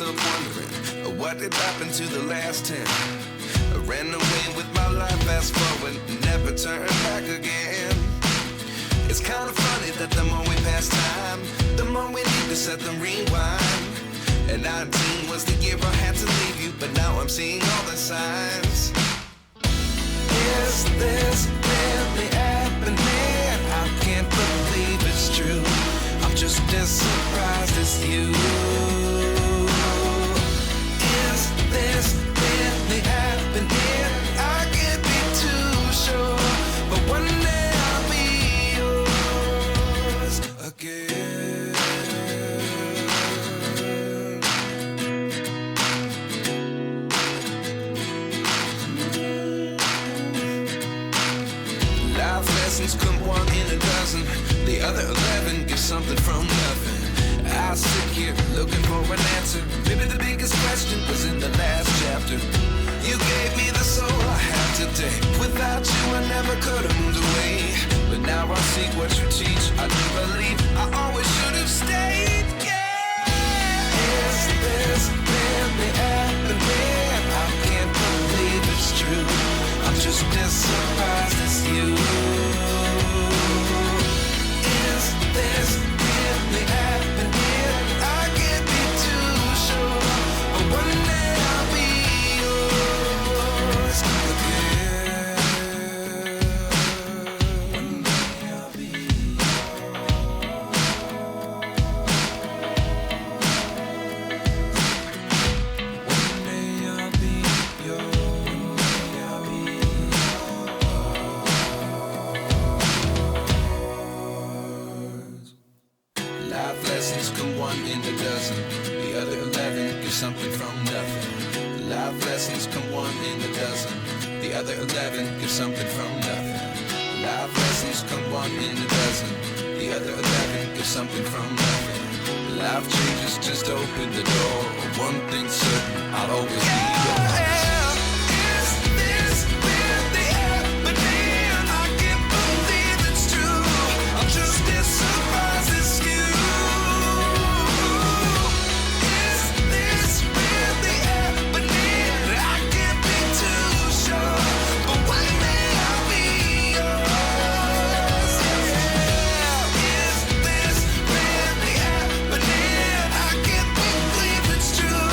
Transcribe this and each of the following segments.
myself wondering, what did happen to the last 10? I ran away with my life, fast forward, never turn back again. It's kind of funny that the more we pass time, the more we need to set them rewind. And 19 was the year I had to leave you, but now I'm seeing all the signs. Is this really happening? I can't believe it's true. I'm just as surprised as you. Is this really happening? I can't be too sure, but one day I'll be yours again. Life lessons come one in a dozen. The other 11 get something from nothing. I sit here looking for an answer. Maybe the biggest question was in the last chapter. You gave me the soul I have today. Without you I never could have moved away. But now I see what you teach. I do believe I always should have stayed. Yeah. Is this really happening? I can't believe it's true. I'm just as surprised as you. Is this really happening? I can't be too sure, but one day I'll be yours again. One day I'll be One day I'll be yours. Life lessons come one in a dozen. The other 11 get something from nothing. Life lessons come one in a dozen. The other 11 get something from nothing. Life lessons come one in a dozen. The other 11 get something from nothing. Life changes, just open the door. One thing's certain, I'll always be yours. Is this really happening? I can't believe it's true. I'm just as surprised as you. Is this really happening? I can't be too sure, but one day I'll be yours. Is this really happening? I can't believe it's true.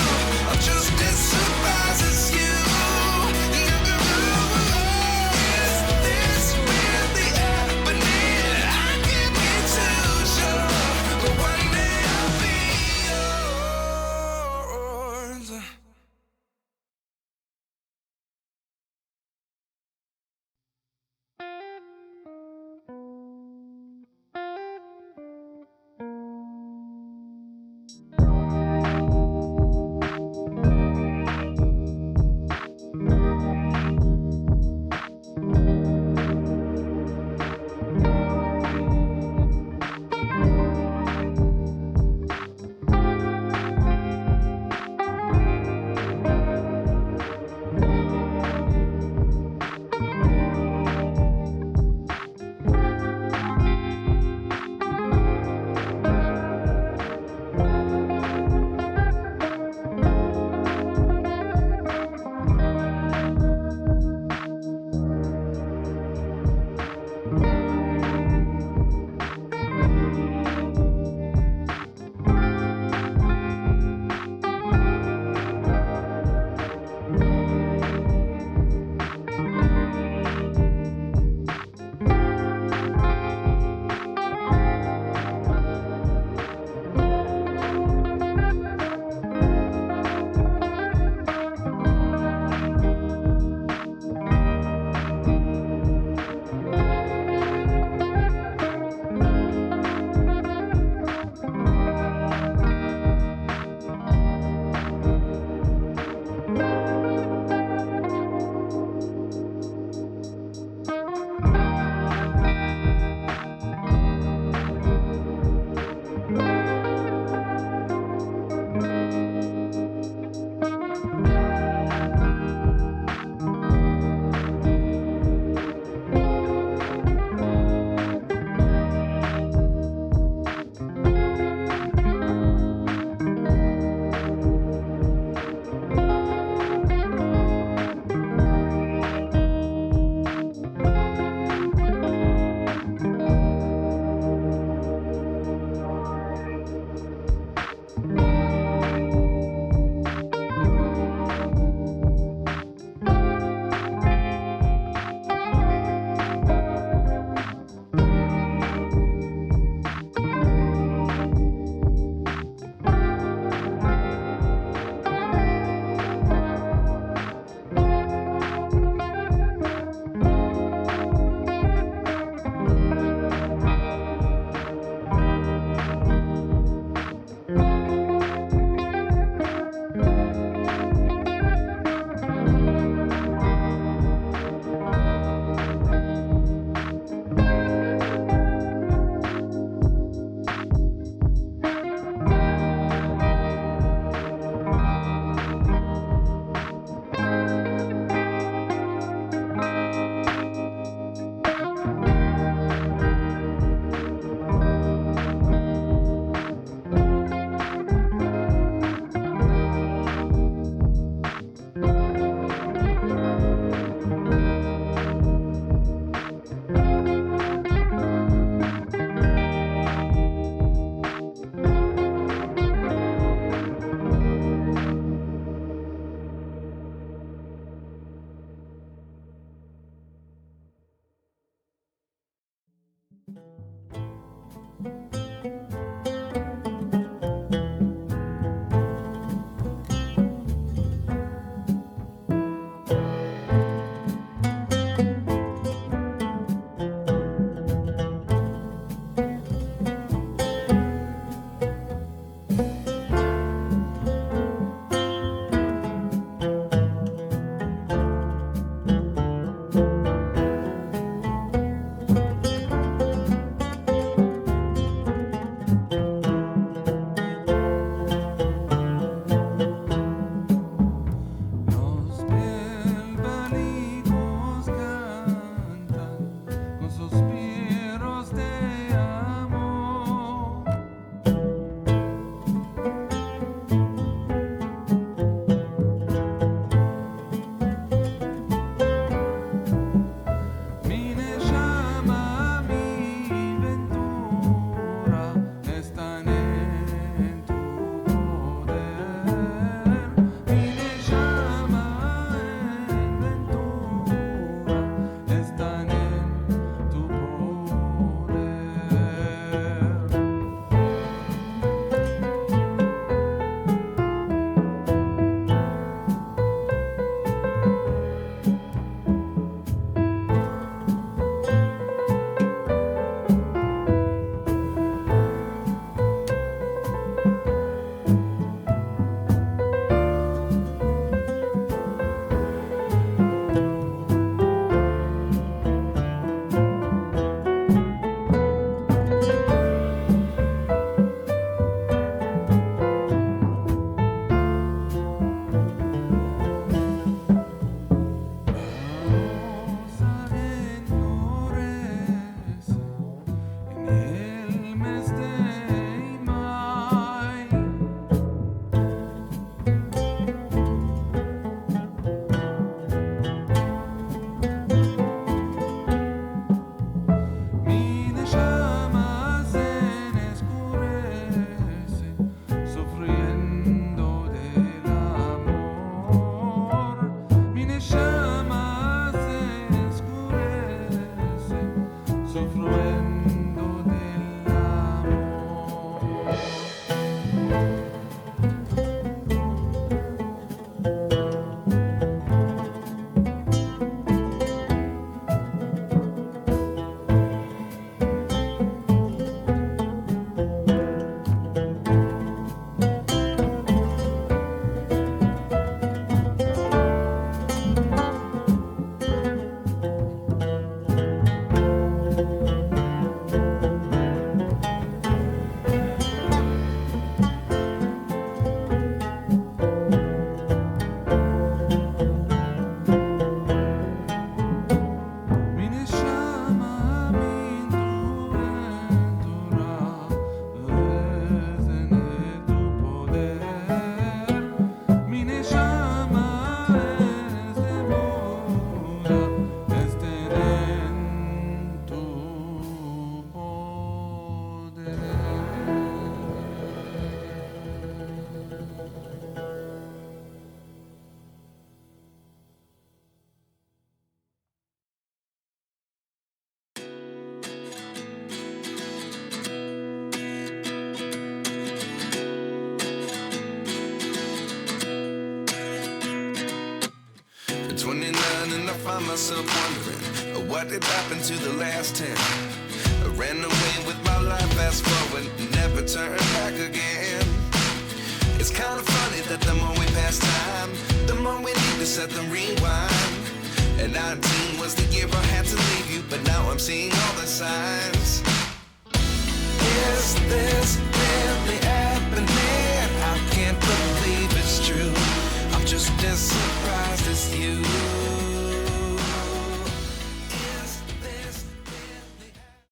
I'm just as surprised. 29 and I find myself wondering what did happen to the last 10. I ran away with my life, fast forward, never turn back again. It's kind of funny that the more we pass time, the more we need to set the rewind. And 19 was the year I had to leave you, but now I'm seeing all the signs. Is this